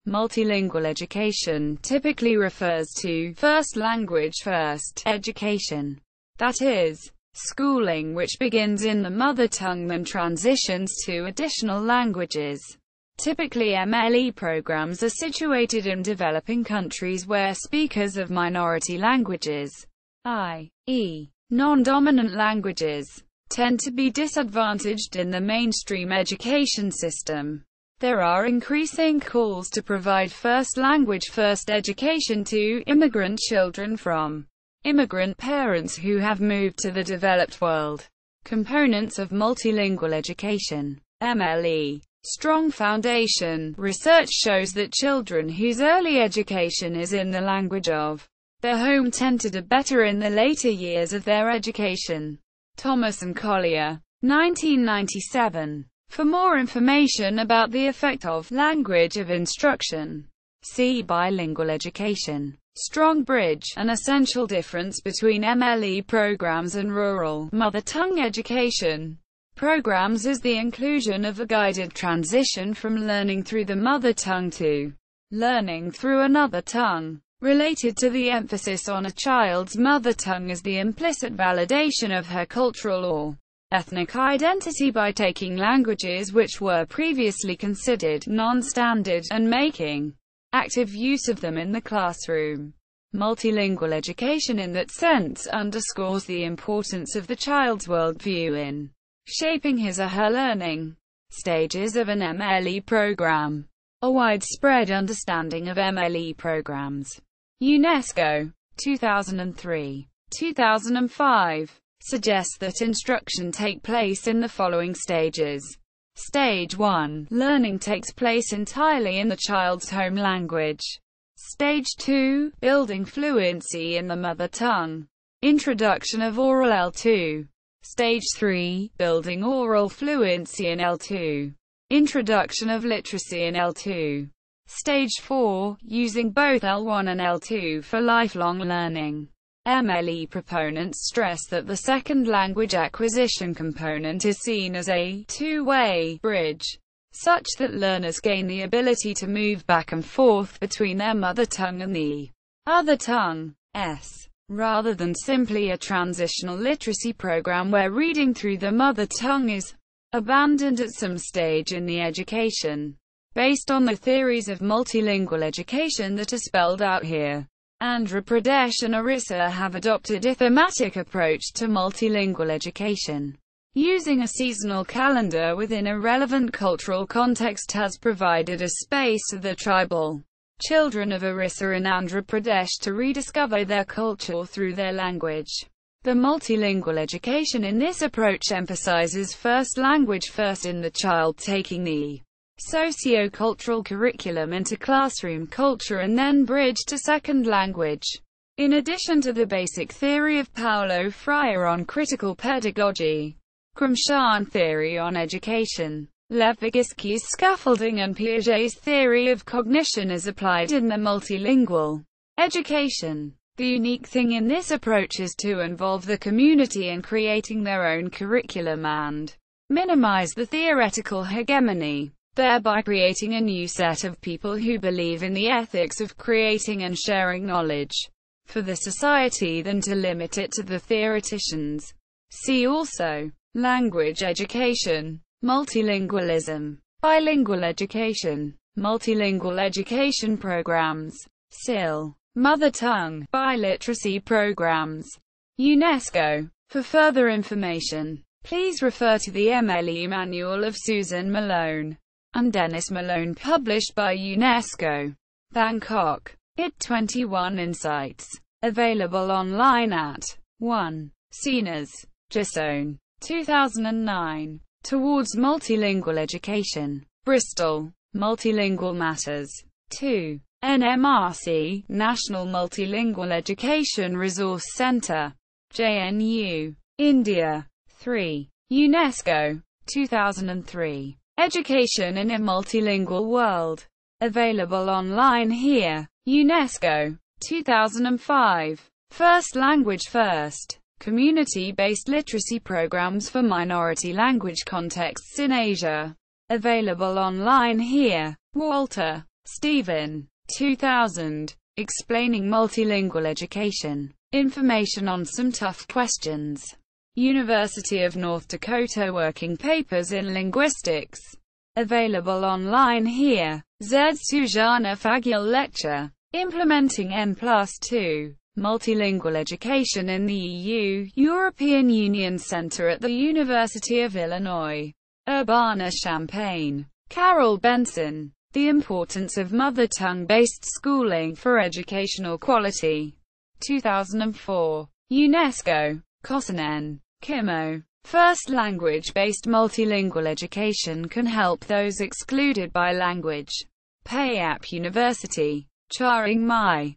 Multilingual education typically refers to first language first education. That is, schooling which begins in the mother tongue then transitions to additional languages. Typically MLE programs are situated in developing countries where speakers of minority languages, i.e., non-dominant languages, tend to be disadvantaged in the mainstream education system. There are increasing calls to provide first language first education to immigrant children from immigrant parents who have moved to the developed world. Components of multilingual education. MLE. Strong foundation. Research shows that children whose early education is in the language of their home tend to do better in the later years of their education. Thomas and Collier. 1997. For more information about the effect of language of instruction, see bilingual education. Strong bridge. An essential difference between MLE programs and rural mother tongue education programs is the inclusion of a guided transition from learning through the mother tongue to learning through another tongue. Related to the emphasis on a child's mother tongue is the implicit validation of her cultural or ethnic identity by taking languages which were previously considered non-standard and making active use of them in the classroom. Multilingual education in that sense underscores the importance of the child's worldview in shaping his or her learning. Stages of an MLE program. A widespread understanding of MLE programs. UNESCO, 2003. 2005. Suggests that instruction take place in the following stages. Stage 1. Learning takes place entirely in the child's home language. Stage 2. Building fluency in the mother tongue. Introduction of oral L2. Stage 3. Building oral fluency in L2. Introduction of literacy in L2. Stage 4. Using both L1 and L2 for lifelong learning. MLE proponents stress that the second language acquisition component is seen as a two-way bridge, such that learners gain the ability to move back and forth between their mother tongue and the other tongue, rather than simply a transitional literacy program where reading through the mother tongue is abandoned at some stage in the education. Based on the theories of multilingual education that are spelled out here, Andhra Pradesh and Orissa have adopted a thematic approach to multilingual education. Using a seasonal calendar within a relevant cultural context has provided a space for the tribal children of Orissa and Andhra Pradesh to rediscover their culture through their language. The multilingual education in this approach emphasizes first language first in the child taking the socio-cultural curriculum into classroom culture and then bridge to second language. In addition to the basic theory of Paulo Freire on critical pedagogy, Gramscian theory on education, Lev Vygotsky's scaffolding and Piaget's theory of cognition is applied in the multilingual education. The unique thing in this approach is to involve the community in creating their own curriculum and minimize the theoretical hegemony, thereby creating a new set of people who believe in the ethics of creating and sharing knowledge for the society than to limit it to the theoreticians. See also language education, multilingualism, bilingual education, multilingual education programs, SIL, mother tongue, biliteracy programs. UNESCO. For further information, please refer to the MLE Manual of Susan Malone and Dennis Malone published by UNESCO. Bangkok. IT 21 Insights. Available online at 1. Sinas, Jason. 2009. Towards Multilingual Education. Bristol. Multilingual Matters. 2. NMRC, National Multilingual Education Resource Centre. JNU. India. 3. UNESCO. 2003. Education in a Multilingual World. Available online here. UNESCO. 2005. First Language First. Community-based literacy programs for minority language contexts in Asia. Available online here. Walter. Stephen, 2000. Explaining Multilingual Education. Information on some tough questions. University of North Dakota Working Papers in Linguistics. Available online here. Z. Sujana Fagil Lecture. Implementing N+2. Multilingual Education in the EU, European Union Center at the University of Illinois, Urbana-Champaign. Carol Benson. The Importance of Mother Tongue-Based Schooling for Educational Quality. 2004. UNESCO. Kosonen. Kimmo. First language-based multilingual education can help those excluded by language. Payap University. Charing Mai.